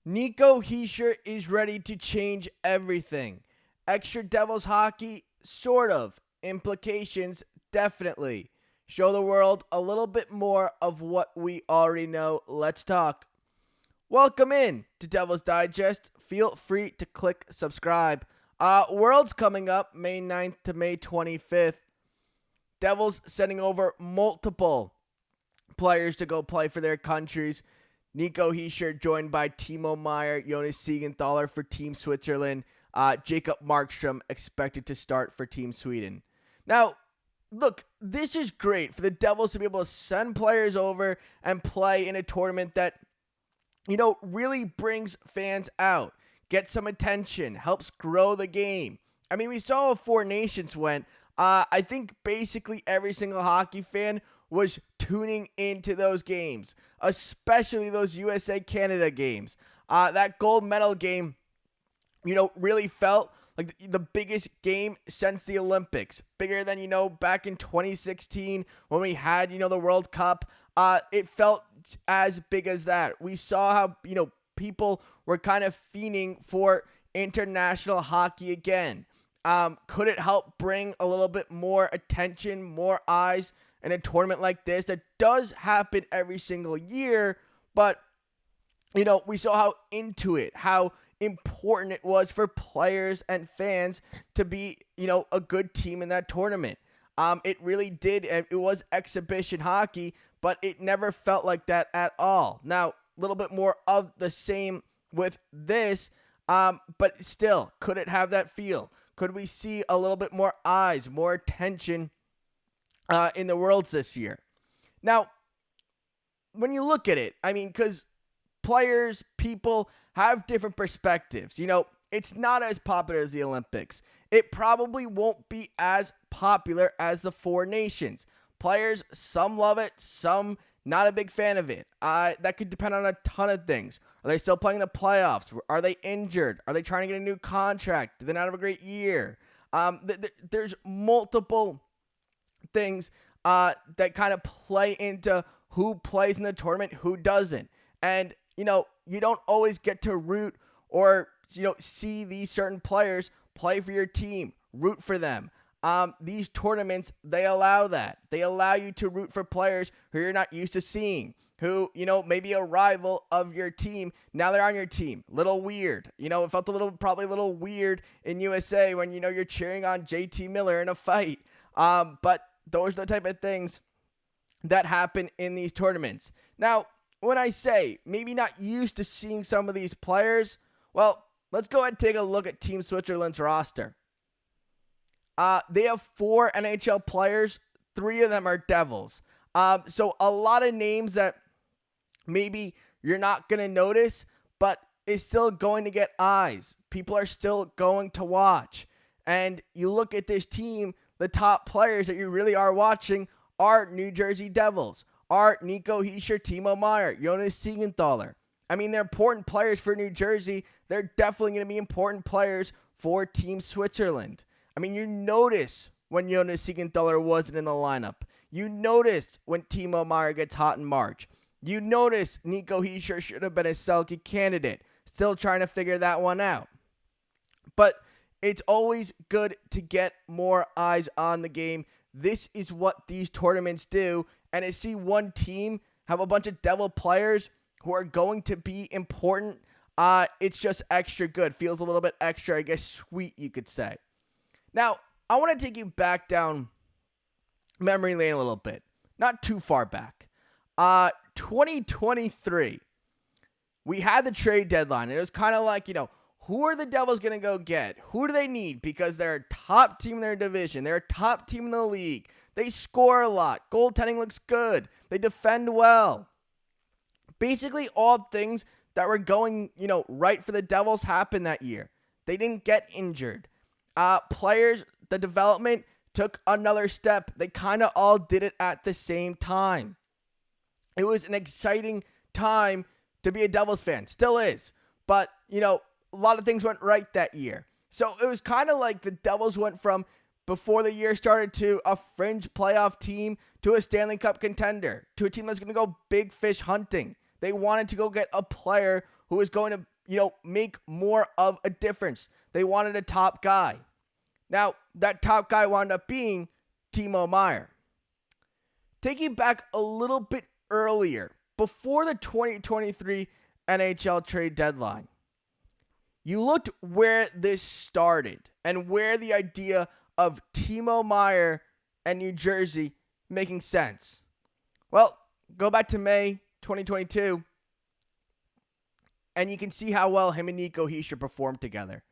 Nico Hischier is ready to change everything. Extra Devils hockey? Sort of. Implications? Definitely. Show the world a little bit more of what we already know. Let's talk. Welcome in to Devil's Digest. Feel free to click subscribe. World's coming up May 9th to May 25th. Devils sending over multiple players to go play for their countries. Nico Hischier joined by Timo, Meier, Jonas Siegenthaler for Team Switzerland. Jacob Markstrom expected to start for Team Sweden. Now, look, this is great for the Devils to be able to send players over and play in a tournament that, really brings fans out, gets some attention, helps grow the game. I mean, we saw how Four Nations went. I think basically every single hockey fan was tuning into those games, especially those USA-Canada games. That gold medal game, really felt like the biggest game since the Olympics. Bigger than, back in 2016 when we had, the World Cup. It felt as big as that. We saw how, people were kind of fiending for international hockey again. Could it help bring a little bit more attention, more eyes in a tournament like this that does happen every single year? But, we saw how into it, how important it was for players and fans to be, a good team in that tournament. It really did, and it was exhibition hockey, but it never felt like that at all. Now, a little bit more of the same with this, but still, could it have that feel? Could we see a little bit more eyes, more attention in the Worlds this year? Now, when you look at it, because players, people have different perspectives. It's not as popular as the Olympics. It probably won't be as popular as the Four Nations. Players, some love it, some not a big fan of it. That could depend on a ton of things. Are they still playing the playoffs? Are they injured? Are they trying to get a new contract? Did they not have a great year? There's multiple things that kind of play into who plays in the tournament, who doesn't. And, you don't always get to root or, see these certain players play for your team, root for them. These tournaments, they allow that. They allow you to root for players who you're not used to seeing, who, maybe a rival of your team. Now they're on your team. Little weird. It felt probably a little weird in USA when, you're cheering on JT Miller in a fight. But those are the type of things that happen in these tournaments. Now, when I say maybe not used to seeing some of these players, well, let's go ahead and take a look at Team Switzerland's roster. They have 4 NHL players. 3 of them are Devils. So a lot of names that maybe you're not going to notice, but is still going to get eyes. People are still going to watch. And you look at this team, the top players that you really are watching are New Jersey Devils, are Nico Hischier, Timo Meier, Jonas Siegenthaler. They're important players for New Jersey. They're definitely going to be important players for Team Switzerland. You notice when Jonas Siegenthaler wasn't in the lineup. You noticed when Timo Meier gets hot in March. You notice Nico Hischier should have been a Selke candidate. Still trying to figure that one out. But it's always good to get more eyes on the game. This is what these tournaments do. And to see one team have a bunch of Devil players who are going to be important, it's just extra good. Feels a little bit extra, I guess, sweet, you could say. Now, I want to take you back down memory lane a little bit. Not too far back. 2023, we had the trade deadline. And it was kind of like, who are the Devils going to go get? Who do they need? Because they're a top team in their division. They're a top team in the league. They score a lot. Goaltending looks good. They defend well. Basically, all things that were going, right for the Devils happened that year. They didn't get injured. Players, the development took another step. They kind of all did it at the same time. It was an exciting time to be a Devils fan. Still is. But, a lot of things went right that year. So it was kind of like the Devils went from, before the year started, to a fringe playoff team to a Stanley Cup contender, to a team that's going to go big fish hunting. They wanted to go get a player who was going to, make more of a difference. They wanted a top guy. Now, that top guy wound up being Timo Meier. Taking back a little bit earlier, before the 2023 NHL trade deadline, you looked where this started and where the idea of Timo Meier and New Jersey making sense. Well, go back to May 2022, and you can see how well him and Nico Hischier performed together.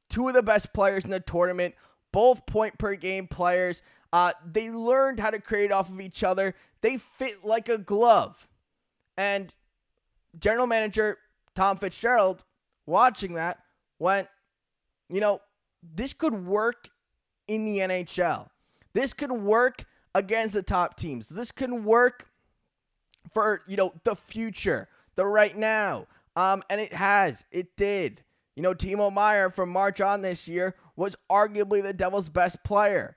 Two of the best players in the tournament, both point-per-game players. They learned how to create off of each other. They fit like a glove. And general manager Tom Fitzgerald, watching that, went, this could work in the NHL. This could work against the top teams. This can work for, the future, the right now. And it has. It did. Timo Meier from March on this year was arguably the Devils' best player.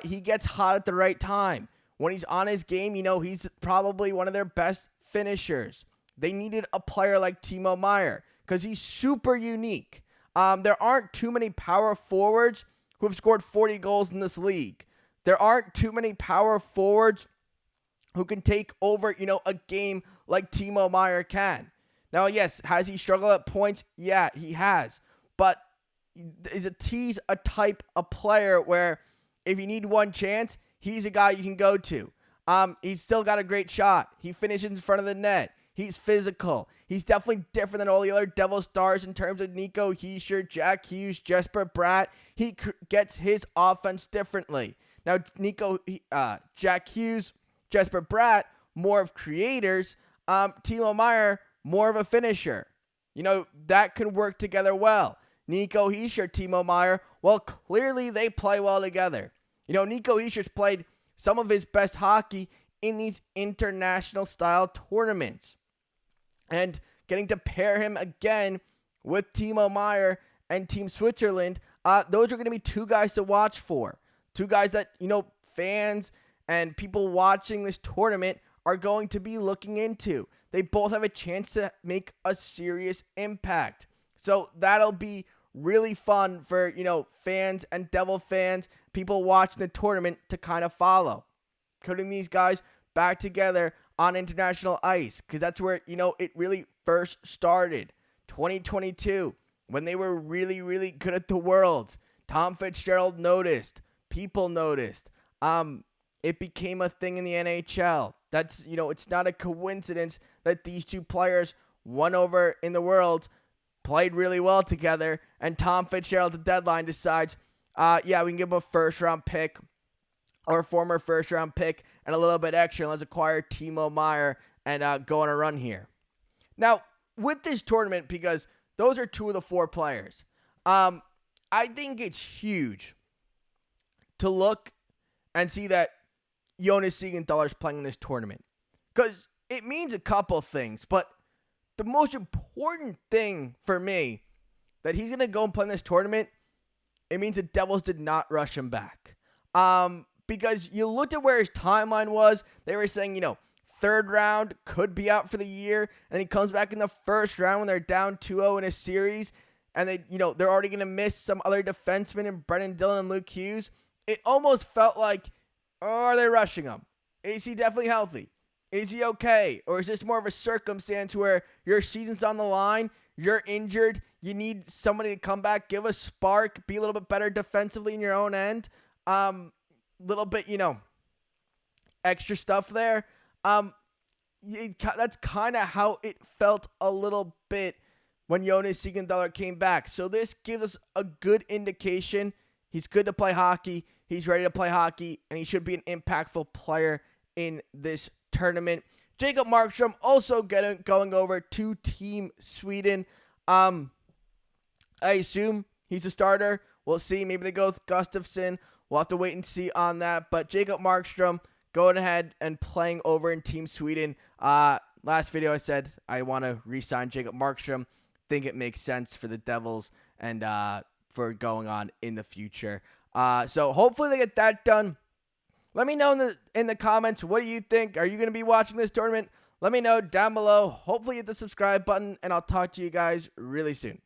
He gets hot at the right time. When he's on his game, he's probably one of their best finishers. They needed a player like Timo Meier because he's super unique. There aren't too many power forwards who have scored 40 goals in this league. There aren't too many power forwards who can take over, a game like Timo Meier can. Now, yes, has he struggled at points? Yeah, he has. But he's a type of player where if you need one chance, he's a guy you can go to. He's still got a great shot. He finishes in front of the net. He's physical. He's definitely different than all the other Devil stars in terms of Nico Hischier, Jack Hughes, Jesper, Bratt. He gets his offense differently. Now, Jack Hughes, Jesper, Bratt, more of creators. Timo Meier, more of a finisher. That can work together well. Nico Hischier, Timo Meier, well, clearly they play well together. Nico Hischier's played some of his best hockey in these international style tournaments. And getting to pair him again with Timo Meier and Team Switzerland, those are going to be two guys to watch for. Two guys that, fans and people watching this tournament are going to be looking into. They both have a chance to make a serious impact. So that'll be really fun for, fans and Devil fans, people watching the tournament to kind of follow. Putting these guys back together on international ice, because that's where, it really first started. 2022, when they were really, really good at the Worlds. Tom Fitzgerald noticed. People noticed. It became a thing in the NHL. That's, it's not a coincidence that these two players won over in the Worlds, played really well together, and Tom Fitzgerald at the deadline decides, we can give him a first-round pick or a former first-round pick and a little bit extra, and let's acquire Timo Meier and go on a run here. Now, with this tournament, because those are two of the four players, I think it's huge to look and see that Jonas Siegenthaler is playing in this tournament. Because it means a couple things, but the most important thing for me that he's going to go and play in this tournament, it means the Devils did not rush him back. Because you looked at where his timeline was, they were saying, third round could be out for the year, and he comes back in the first round when they're down 2-0 in a series, and they're already going to miss some other defensemen in Brenden, Dillon, and Luke Hughes. It almost felt like, are they rushing him? Is he definitely healthy? Is he okay? Or is this more of a circumstance where your season's on the line, you're injured, you need somebody to come back, give a spark, be a little bit better defensively in your own end? Little bit, extra stuff there. That's kind of how it felt a little bit when Jonas Siegenthaler came back. So this gives us a good indication. He's good to play hockey. He's ready to play hockey, and he should be an impactful player in this tournament. Jacob Markstrom also going over to Team Sweden. I assume he's a starter. We'll see. Maybe they go with Gustafsson. We'll have to wait and see on that. But Jacob Markstrom going ahead and playing over in Team Sweden. Last video I said I want to re-sign Jacob Markstrom. Think it makes sense for the Devils and for going on in the future. So hopefully they get that done. Let me know in the comments, what do you think? Are you going to be watching this tournament? Let me know down below. Hopefully hit the subscribe button, and I'll talk to you guys really soon.